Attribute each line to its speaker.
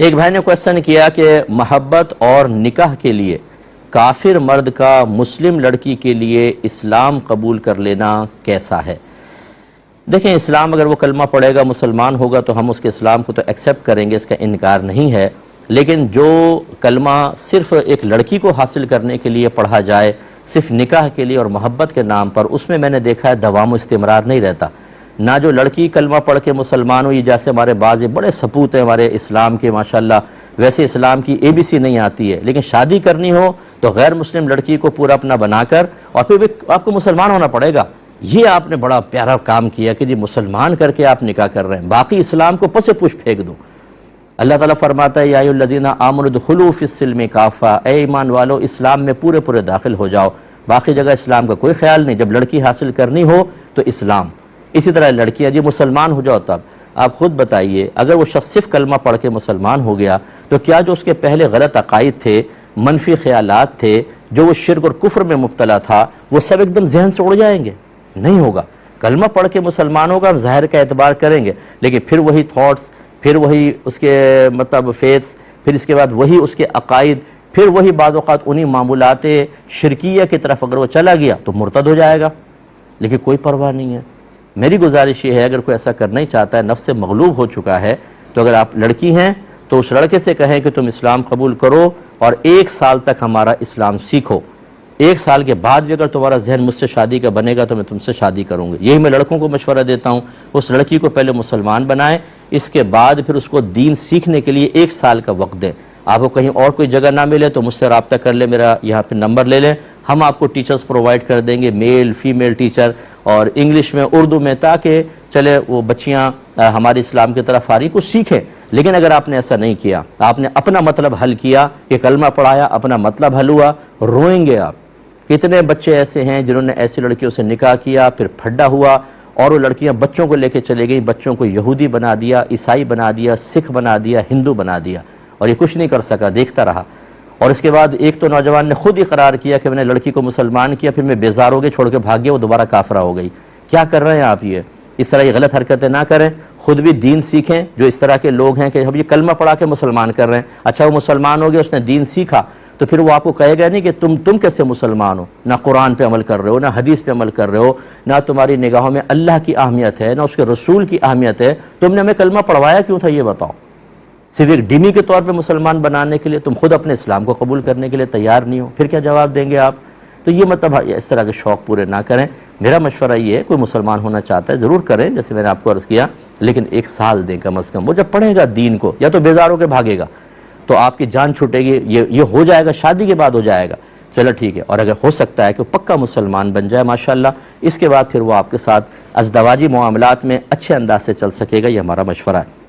Speaker 1: ایک بھائی نے کوشچن کیا کہ محبت اور نکاح کے لیے کافر مرد کا مسلم لڑکی کے لیے اسلام قبول کر لینا کیسا ہے؟ دیکھیں، اسلام اگر وہ کلمہ پڑھے گا، مسلمان ہوگا تو ہم اس کے اسلام کو تو ایکسیپٹ کریں گے، اس کا انکار نہیں ہے، لیکن جو کلمہ صرف ایک لڑکی کو حاصل کرنے کے لیے پڑھا جائے، صرف نکاح کے لیے اور محبت کے نام پر، اس میں نے دیکھا ہے دوام و استمرار نہیں رہتا۔ نہ جو لڑکی کلمہ پڑھ کے مسلمان ہوئی، جیسے ہمارے بعض بڑے سپوت ہیں ہمارے اسلام کے ماشاءاللہ، ویسے اسلام کی ABC نہیں آتی ہے، لیکن شادی کرنی ہو تو غیر مسلم لڑکی کو پورا اپنا بنا کر اور پھر بھی آپ کو مسلمان ہونا پڑے گا۔ یہ آپ نے بڑا پیارا کام کیا کہ جی مسلمان کر کے آپ نکاح کر رہے ہیں، باقی اسلام کو پس پش پھینک دو۔ اللہ تعالیٰ فرماتا ہے یا ایھا الذین آمنوا ادخلوا فی السلم کافہ، اے ایمان والو اسلام میں پورے پورے داخل ہو جاؤ، باقی جگہ اسلام کا کوئی خیال نہیں۔ جب لڑکی حاصل کرنی ہو تو اسلام، اسی طرح لڑکیاں جی مسلمان ہو جاؤ۔ تب آپ خود بتائیے، اگر وہ شخص صرف کلمہ پڑھ کے مسلمان ہو گیا تو کیا جو اس کے پہلے غلط عقائد تھے، منفی خیالات تھے، جو وہ شرک اور کفر میں مبتلا تھا، وہ سب ایک دم ذہن سے اڑ جائیں گے؟ نہیں ہوگا۔ کلمہ پڑھ کے مسلمان ہوگا، ہم ظاہر کا اعتبار کریں گے، لیکن پھر وہی تھاٹس، پھر وہی اس کے فیتس، پھر اس کے بعد وہی اس کے عقائد، پھر وہی بعض اوقات انہی معمولات شرکیہ کی طرف اگر وہ چلا گیا تو مرتد ہو جائے گا، لیکن کوئی پرواہ نہیں ہے۔ میری گزارش یہ ہے، اگر کوئی ایسا کرنا ہی چاہتا ہے، نفس سے مغلوب ہو چکا ہے، تو اگر آپ لڑکی ہیں تو اس لڑکے سے کہیں کہ تم اسلام قبول کرو اور 1 سال تک ہمارا اسلام سیکھو، 1 سال کے بعد بھی اگر تمہارا ذہن مجھ سے شادی کا بنے گا تو میں تم سے شادی کروں گی۔ یہی میں لڑکوں کو مشورہ دیتا ہوں، اس لڑکی کو پہلے مسلمان بنائیں، اس کے بعد پھر اس کو دین سیکھنے کے لیے 1 سال کا وقت دیں۔ آپ کو کہیں اور کوئی جگہ نہ ملے تو مجھ سے رابطہ کر لیں، میرا یہاں پہ نمبر لے لیں، ہم آپ کو ٹیچرز پرووائڈ کر دیں گے، میل فیمیل ٹیچر، اور انگلش میں اردو میں، تاکہ چلے وہ بچیاں ہمارے اسلام کی طرف آ رہی کچھ سیکھیں۔ لیکن اگر آپ نے ایسا نہیں کیا، آپ نے اپنا مطلب حل کیا کہ کلمہ پڑھایا، اپنا مطلب حل ہوا، روئیں گے آپ۔ کتنے بچے ایسے ہیں جنہوں نے ایسی لڑکیوں سے نکاح کیا، پھر پھڈا ہوا، اور وہ لڑکیاں بچوں کو لے کے چلے گئیں، بچوں کو یہودی بنا دیا، عیسائی بنا دیا، سکھ بنا دیا، ہندو بنا دیا، اور یہ کچھ نہیں کر سکا، دیکھتا رہا۔ اور اس کے بعد ایک تو نوجوان نے خود اقرار کیا کہ میں نے لڑکی کو مسلمان کیا، پھر میں بیزار ہو گئی، چھوڑ کے بھاگ گیا، وہ دوبارہ کافرہ ہو گئی۔ کیا کر رہے ہیں آپ؟ یہ اس طرح یہ غلط حرکتیں نہ کریں، خود بھی دین سیکھیں۔ جو اس طرح کے لوگ ہیں کہ اب یہ کلمہ پڑھا کے مسلمان کر رہے ہیں، اچھا وہ مسلمان ہو گیا، اس نے دین سیکھا، تو پھر وہ آپ کو کہے گا نہیں کہ تم کیسے مسلمان ہو، نہ قرآن پہ عمل کر رہے ہو، نہ حدیث پہ عمل کر رہے ہو، نہ تمہاری نگاہوں میں اللہ کی اہمیت ہے، نہ اس کے رسول کی اہمیت ہے، تم نے ہمیں کلمہ پڑھوایا کیوں تھا یہ بتاؤ؟ صرف ایک ڈمی کے طور پہ مسلمان بنانے کے لیے، تم خود اپنے اسلام کو قبول کرنے کے لیے تیار نہیں ہو، پھر کیا جواب دیں گے آپ؟ تو یہ مطلب اس طرح کے شوق پورے نہ کریں۔ میرا مشورہ یہ ہے، کوئی مسلمان ہونا چاہتا ہے ضرور کریں، جیسے میں نے آپ کو عرض کیا، لیکن 1 سال دیں کم از کم۔ وہ جب پڑھے گا دین کو، یا تو بیزار ہو کے بھاگے گا تو آپ کی جان چھوٹے گی، یہ ہو جائے گا، شادی کے بعد ہو جائے گا، چلو ٹھیک ہے۔ اور اگر ہو سکتا ہے کہ وہ پکا مسلمان بن جائے ماشاءاللہ، اس کے بعد پھر وہ آپ کے ساتھ ازدواجی معاملات میں اچھے انداز سے چل سکے گا، یہ ہمارا مشورہ ہے۔